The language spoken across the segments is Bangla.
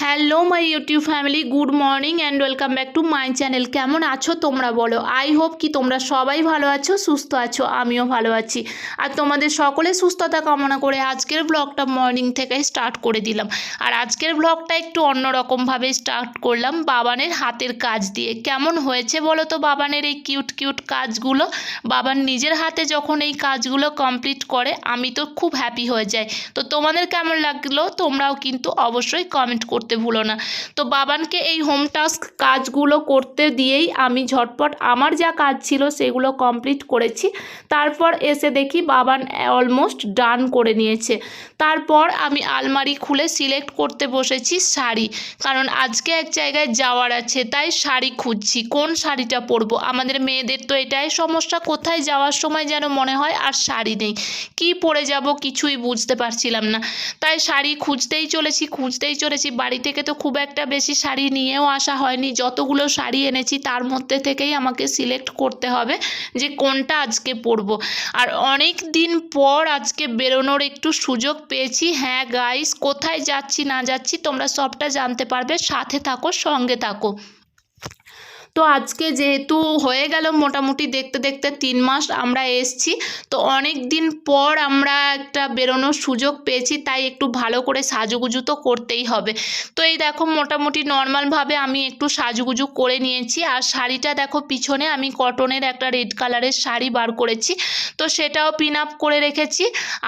Hello my YouTube family, good morning and welcome back to my channel. কেমন আছো তোমরা বলো? আই হোপ কি তোমরা সবাই ভালো আছো, সুস্থ আছো। আমিও ভালো আছি। আর তোমাদের সকলে সুস্থতা কামনা করে আজকের ব্লগটা মর্নিং থেকে স্টার্ট করে দিলাম। আর আজকের ব্লগটা একটু অন্যরকমভাবে স্টার্ট করলাম বাবানের হাতের কাজ দিয়ে। কেমন হয়েছে বলো তো বাবানের এই কিউট কিউট কাজগুলো? বাবান নিজের হাতে যখন এই কাজগুলো কমপ্লিট করে আমি তো খুব হ্যাপি হয়ে যাই। তো তোমাদের কেমন লাগলো তোমরাও কিন্তু অবশ্যই কমেন্ট করতে ভুলো না। তো বাবানকে এই হোম টাস্ক কাজগুলো করতে দিয়েই আমি ঝটপট আমার যা কাজ ছিল সেগুলো কমপ্লিট করেছি। তারপর এসে দেখি বাবান অলমোস্ট ডান করে নিয়েছে। তারপর আমি আলমারি খুলে সিলেক্ট করতে বসেছি শাড়ি, কারণ আজকে এক জায়গায় যাওয়ার আছে, তাই শাড়ি খুঁজছি কোন শাড়িটা পরবো। আমাদের মেয়েদের তো এটাই সমস্যা, কোথায় যাওয়ার সময় যেন মনে হয় আর শাড়ি নেই, কি পরে যাব কিছুই বুঝতে পারছিলাম না। তাই শাড়ি খুঁজতেই চলেছি। বাড়ি থেকে তো খুব একটা বেশি শাড়ি নিয়েও আসা হয়নি, যতগুলো শাড়ি এনেছি তার মধ্যে থেকেই আমাকে সিলেক্ট করতে হবে যে কোনটা আজকে পরবো। আর অনেক দিন পর আজকে বেরোনোর একটু সুযোগ পেয়েছি। হ্যাঁ গাইস, কোথায় যাচ্ছি না যাচ্ছি তোমরা সবটা জানতে পারবে, সাথে থাকো, সঙ্গে থাকো। তো আজকে যেহেতু হয়ে গেল মোটামুটি দেখতে দেখতে 3 মাস আমরা এসছি, তো অনেক দিন পর আমরা একটা বেরোনোর সুযোগ পেয়েছি, তাই একটু ভালো করে সাজুগুজু তো করতেই হবে। তো এই দেখো মোটামুটি নর্মালভাবে আমি একটু সাজুগুজু করে নিয়েছি। আর শাড়িটা দেখো পিছনে আমি কটনের একটা রেড কালারের শাড়ি বার করেছি, তো সেটাও পিন আপ করে রেখেছি।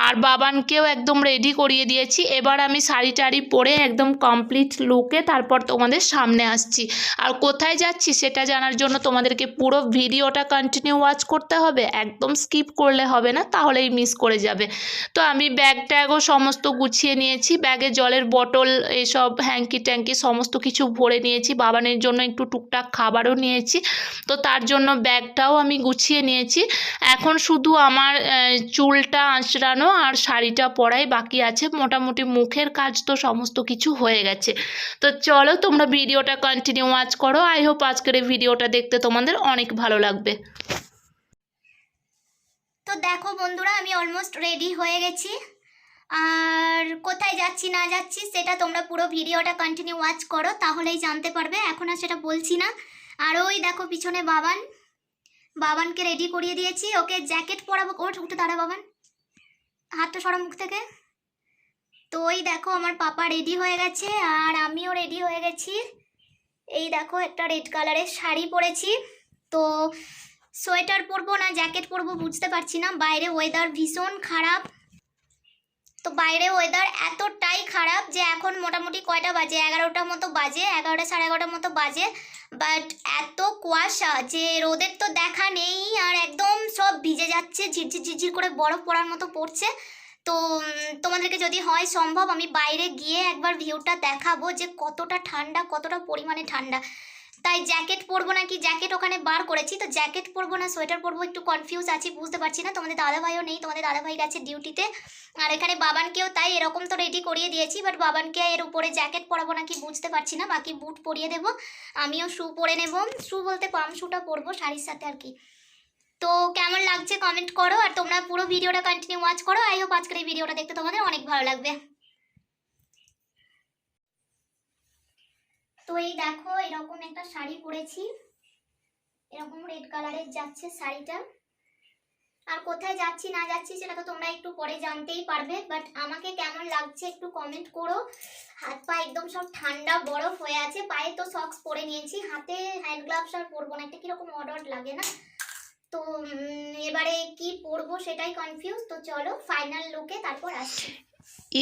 আর বাবানকেও একদম রেডি করিয়ে দিয়েছি। এবার আমি শাড়ি টাড়ি পরে একদম কমপ্লিট লুকে তারপর তোমাদের সামনে আসছি। আর কোথায় যাচ্ছি সেটা জানার জন্য তোমাদেরকে পুরো ভিডিওটা কন্টিনিউ ওয়াচ করতে হবে, একদম স্কিপ করলে হবে না, তাহলেই মিস করে যাবে। তো আমি ব্যাগ ট্যাগও সমস্ত গুছিয়ে নিয়েছি, ব্যাগে জলের বটল এসব হ্যাঙ্কি ট্যাঙ্কি সমস্ত কিছু ভরে নিয়েছি। বাবানের জন্য একটু টুকটাক খাবারও নিয়েছি, তো তার জন্য ব্যাগটাও আমি গুছিয়ে নিয়েছি। এখন শুধু আমার চুলটা আঁচড়ানো আর শাড়িটা পরাই বাকি আছে। মোটামুটি মুখের কাজ তো সমস্ত কিছু হয়ে গেছে। তো চলো তোমরা ভিডিওটা কন্টিনিউ ওয়াচ করো। আই হোপ আজকের এই ভিডিওটা দেখতে তোমাদের অনেক ভালো লাগবে। তো দেখো বন্ধুরা, আমি অলমোস্ট রেডি হয়ে গেছি। আর কোথায় যাচ্ছি না যাচ্ছি সেটা তোমরা পুরো ভিডিওটা কন্টিনিউ ওয়াচ করো, তাহলেই জানতে পারবে। এখন আর সেটা বলছি না। আর ওই দেখো পিছনে বাবানকে রেডি করিয়ে দিয়েছি। ওকে জ্যাকেট পরাবো। উঠে দাঁড়া বাবান, হাতটা সরা মুখ থেকে। তো ওই দেখো আমার পাপা রেডি হয়ে গেছে আর আমিও রেডি হয়ে গেছি। এই দেখো একটা রেড কালারের শাড়ি পরেছি। তো সোয়েটার পরবো না জ্যাকেট পরবো বুঝতে পারছি না। বাইরে ওয়েদার ভীষণ খারাপ। তো বাইরে ওয়েদার এতটাই খারাপ যে এখন মোটামুটি কয়টা বাজে, 11টা মতো বাজে, 11টা সাড়ে 11টার মতো বাজে। বাট এত কুয়াশা যে রোদের তো দেখা নেই, আর একদম সব ভিজে যাচ্ছে, ঝিরঝির ঝিরঝির করে বরফ পড়ার মতো পড়ছে। তো তোমাদেরকে যদি হয় সম্ভব আমি বাইরে গিয়ে একবার ভিউটা দেখাবো যে কতটা ঠান্ডা, কতটা পরিমাণে ঠান্ডা। তাই জ্যাকেট পরবো নাকি, জ্যাকেট ওখানে বার করেছি, তো জ্যাকেট পরবো না সোয়েটার পরবো একটু কনফিউজ আছি, বুঝতে পারছি না। তোমাদের দাদাভাইও নেই, তোমাদের দাদাভাই গেছে ডিউটিতে। আর এখানে বাবানকেও তাই এরকম তো রেডি করিয়ে দিয়েছি, বাট বাবানকে এর উপরে জ্যাকেট পরাবো নাকি বুঝতে পারছি না। বাকি বুট পরিয়ে দেবো, আমিও শু পরে নেব। শু বলতে পাম শুটা পরবো শাড়ির সাথে আর কি। তো কেমন লাগছে কমেন্ট করো, আর তোমরা পুরো ভিডিওটা কন্টিনিউ ওয়াচ করো। আই হোপ আজকের এই ভিডিওটা দেখতে তোমাদের অনেক ভালো লাগবে। তো এই দেখো এরকম একটা শাড়ি পরেছি, এরকম রেড কালারের যাচ্ছে শাড়িটা। আর কোথায় যাচ্ছি না যাচ্ছি সেটা তো তোমরা একটু পরে জানতেই পারবে, বাট আমাকে কেমন লাগছে একটু কমেন্ট করো। হাত পা একদম সব ঠান্ডা বরফ হয়ে আছে, পায়ে তো সক্স পরে নিয়েছি, হাতে হ্যান্ড গ্লাভস আর পরবো না, একটা কিরকম অড লাগে না। তো এবারে কি পরবো সেটাই কনফিউজ। তো চলো ফাইনাল লুকে তারপর আসছি।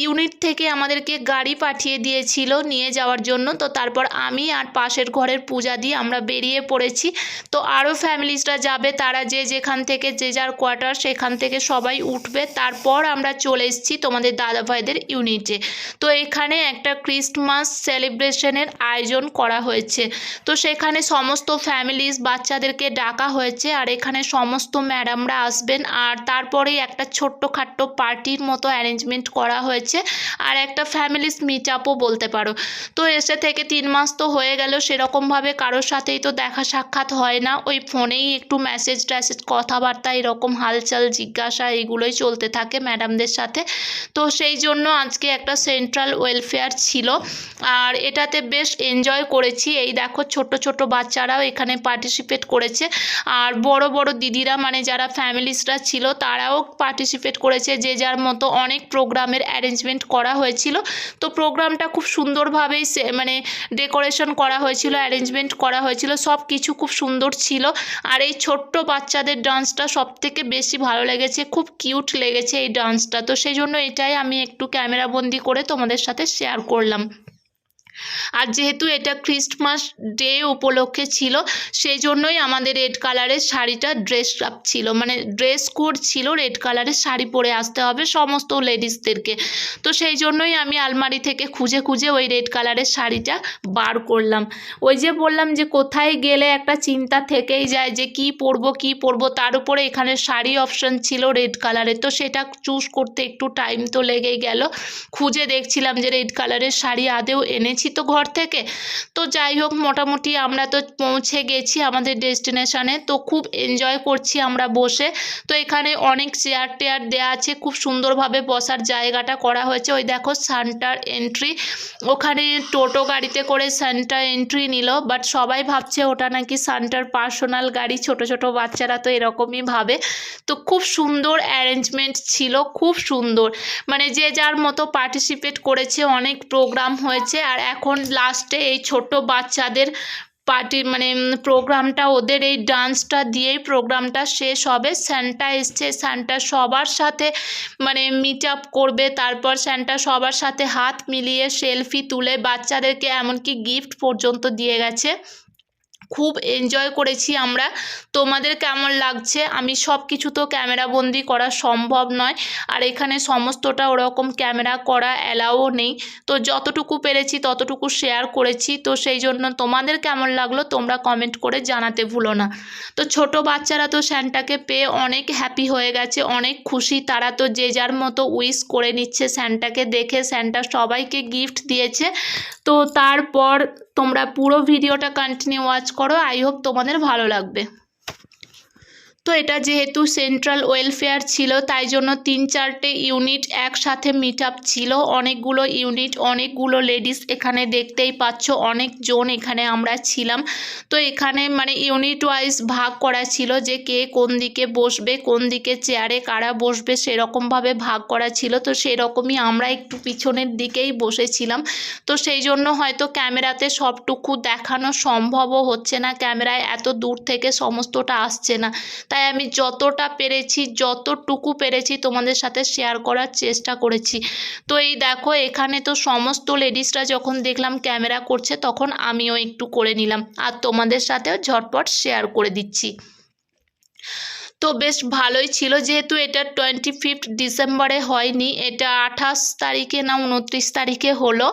ইউনিট থেকে আমাদেরকে গাড়ি পাঠিয়ে দিয়েছিল নিয়ে যাওয়ার জন্য। তো তারপর আমি আর পাশের ঘরের পূজা দিয়ে আমরা বেরিয়ে পড়েছি। তো আরও ফ্যামিলিসরা যাবে, তারা যে যেখান থেকে যে যার কোয়ার্টার সেখান থেকে সবাই উঠবে। তারপর আমরা চলে এসেছি তোমাদের দাদাভাইদের ইউনিটে। তো এখানে একটা ক্রিসমাস সেলিব্রেশনের আয়োজন করা হয়েছে। তো সেখানে সমস্ত ফ্যামিলিস বাচ্চাদেরকে ডাকা হয়েছে, আর এখানে সমস্ত ম্যাডামরা আসবেন। আর তারপরেই একটা ছোট্টখাট্টো পার্টির মতো অ্যারেঞ্জমেন্ট করা করা হয়েছে, আর একটা ফ্যামিলিস মিট আপও বলতে পারো। তো এসে থেকে 3 মাস তো হয়ে গেল, সেরকমভাবে কারোর সাথেই তো দেখা সাক্ষাৎ হয় না, ওই ফোনেই একটু মেসেজ ট্যাসেজ কথাবার্তা এরকম হালচাল জিজ্ঞাসা এইগুলোই চলতে থাকে ম্যাডামদের সাথে। তো সেই জন্য আজকে একটা সেন্ট্রাল ওয়েলফেয়ার ছিল, আর এটাতে বেশ এনজয় করেছি। এই দেখো ছোট ছোট বাচ্চারাও এখানে পার্টিসিপেট করেছে, আর বড় বড় দিদিরা মানে যারা ফ্যামিলিসরা ছিল তারাও পার্টিসিপেট করেছে, যে যার মতো অনেক প্রোগ্রামের অ্যারেঞ্জমেন্ট করা হয়েছিল। তো প্রোগ্রামটা খুব সুন্দরভাবেই মানে ডেকোরেশন করা হয়েছিল, অ্যারেঞ্জমেন্ট করা হয়েছিল, সব কিছু খুব সুন্দর ছিল। আর এই ছোট্ট বাচ্চাদের ডান্সটা সবথেকে বেশি ভালো লেগেছে, খুব কিউট লেগেছে এই ডান্সটা। তো সেই জন্য এটাই আমি একটু ক্যামেরাবন্দি করে তোমাদের সাথে শেয়ার করলাম। আর যেহেতু এটা ক্রিসমাস ডে উপলক্ষে ছিল, সেই জন্যই আমাদের রেড কালারের শাড়িটা ড্রেস আপ ছিল, মানে ড্রেস কোড ছিল, রেড কালারের শাড়ি পরে আসতে হবে সমস্ত লেডিসদেরকে। তো সেই জন্যই আমি আলমারি থেকে খুঁজে খুঁজে ওই রেড কালারের শাড়িটা বার করলাম। ওই যে বললাম যে কোথায় গেলে একটা চিন্তা থেকেই যায় যে কি পরবো, তার উপরে এখানে শাড়ি অপশন ছিল রেড কালারের, তো সেটা চুজ করতে একটু টাইম তো লেগেই গেল। খুঁজে দেখছিলাম যে রেড কালারের শাড়ি আদেও এনেছি তো ঘর থেকে। তো যাই হোক, মোটামুটি আমরা তো পৌঁছে গেছি আমাদের ডেস্টিনেশনে। তো খুব এনজয় করছি আমরা বসে। তো এখানে অনেক চেয়ার টেয়ার দেওয়া আছে, খুব সুন্দরভাবে বসার জায়গাটা করা হয়েছে। ওই দেখো সান্টার এন্ট্রি, ওখানে টোটো গাড়িতে করে সান্টা এন্ট্রি নিল, বাট সবাই ভাবছে ওটা নাকি সান্টার পার্সোনাল গাড়ি, ছোট ছোট বাচ্চারা তো এরকমই ভাবে। তো খুব সুন্দর অ্যারেঞ্জমেন্ট ছিল, খুব সুন্দর, মানে যে যার মতো পার্টিসিপেট করেছে, অনেক প্রোগ্রাম হয়েছে। আর এখন লাস্টে এই ছোট বাচ্চাদের মানে প্রোগ্রামটা, ওদের এই ডান্সটা দিয়েই প্রোগ্রামটা শেষ হবে। স্যান্টা এসছে, স্যান্টা সবার সাথে মানে মিট আপ করবে, তারপর স্যান্টা সবার সাথে হাত মিলিয়ে সেলফি তুলে বাচ্চাদেরকে এমনকি গিফট পর্যন্ত দিয়ে গেছে। খুব এনজয় করেছি আমরা। তোমাদের কেমন লাগছে? আমি সব কিছু তো ক্যামেরাবন্দি করা সম্ভব নয়, আর এখানে সমস্তটা ওরকম ক্যামেরা করা অ্যালাউও নেই। তো যতটুকু পেরেছি ততটুকু শেয়ার করেছি। তো সেই জন্য তোমাদের কেমন লাগলো তোমরা কমেন্ট করে জানাতে ভুলো না। তো ছোট বাচ্চারা তো স্যান্টাকে পেয়ে অনেক হ্যাপি হয়ে গেছে, অনেক খুশি। তারা তো যে যার মতো উইশ করে নিচ্ছে স্যান্টাকে দেখে। স্যান্টা সবাইকে গিফট দিয়েছে। তো তারপর তোমরা পুরো ভিডিওটা কন্টিনিউ ওয়াচ করো, আই হোপ তোমাদের ভালো লাগবে। তো এটা যেহেতু সেন্ট্রাল ওয়েলফেয়ার ছিল, তাই জন্য 3-4টে ইউনিট একসাথে মিট আপ ছিল, অনেকগুলো ইউনিট, অনেকগুলো লেডিস এখানে দেখতেই পাচ্ছ, অনেকজন এখানে আমরা ছিলাম। তো এখানে মানে ইউনিট ওয়াইজ ভাগ করা ছিল যে কে কোন দিকে বসবে, কোন দিকে চেয়ারে কারা বসবে, সেরকমভাবে ভাগ করা ছিল। তো সেরকমই আমরা একটু পিছনের দিকেই বসেছিলাম। তো সেই জন্য হয়তো ক্যামেরাতে সবটুকু দেখানো সম্ভবও হচ্ছে না, ক্যামেরায় এত দূর থেকে সমস্তটা আসছে না। তাই আমি যতটা পেরেছি, যতটুকু পেরেছি তোমাদের সাথে শেয়ার করার চেষ্টা করেছি। তো এই দেখো, এখানে তো সমস্ত লেডিসরা যখন দেখলাম ক্যামেরা করছে, তখন আমিও একটু করে নিলাম, আর তোমাদের সাথেও ঝটপট শেয়ার করে দিচ্ছি। তো বেশ ভালোই ছিল, যেহেতু এটা 25 ডিসেম্বরে হয়নি, এটা 28 তারিখে না 29 তারিখে হলো।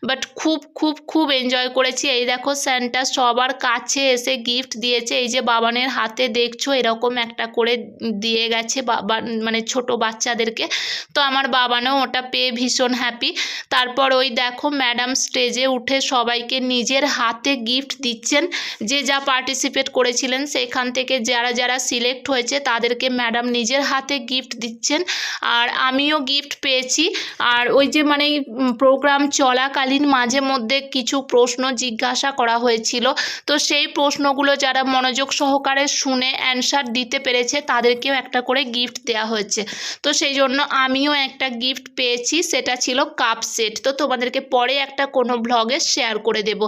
বাট খুব খুব খুব এনজয় করেছি। এই দেখো স্যান্টা সবার কাছে এসে গিফট দিয়েছে। এই যে বাবানের হাতে দেখছো এরকম একটা করে দিয়ে গেছে বাবা, মানে ছোট বাচ্চাদেরকে। তো আমার বাবানও ওটা পেয়ে ভীষণ হ্যাপি। তারপর ওই দেখো ম্যাডাম স্টেজে উঠে সবাইকে নিজের হাতে গিফট দিচ্ছেন। যে যা পার্টিসিপেট করেছিলেন সেখান থেকে যারা যারা সিলেক্ট হয়েছে তাদেরকে ম্যাডাম নিজের হাতে গিফট দিচ্ছেন। আর আমিও গিফট পেয়েছি। আর ওই যে মানে প্রোগ্রাম চলাকালীন মাঝে মধ্যে কিছু প্রশ্ন জিজ্ঞাসা করা হয়েছিল, তো সেই প্রশ্নগুলো যারা মনোযোগ সহকারে শুনে অ্যানসার দিতে পেরেছে তাদেরকেও একটা করে গিফট দেওয়া হয়েছে। তো সেই জন্য আমিও একটা গিফট পেয়েছি, সেটা ছিল কাপ সেট। তো তোমাদেরকে পরে একটা কোনো ব্লগে শেয়ার করে দেব।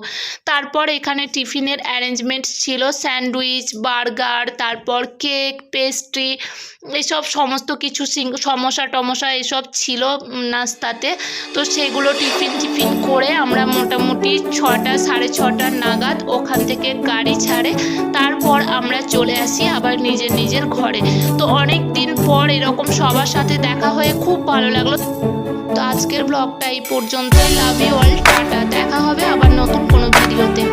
তারপর এখানে টিফিনের অ্যারেঞ্জমেন্ট ছিল, স্যান্ডউইচ, বার্গার, তারপর কেক, পেস্ট্রি, এইসব সমস্ত কিছু সমোসা টমোসা এসব ছিল নাস্তাতে। তো সেগুলো টিফিন করে আমরা মোটামুটি 6টা 6:30 নাগাদ ওখান থেকে গাড়ি ছাড়ে। তারপর আমরা চলে আসি আবার নিজের ঘরে। তো অনেক দিন পর এরকম সবার সাথে দেখা হয়ে খুব ভালো লাগলো। তো আজকের ব্লগটা এই পর্যন্তই। Love you all, tata. দেখা হবে আবার নতুন কোনো ভিডিওতে।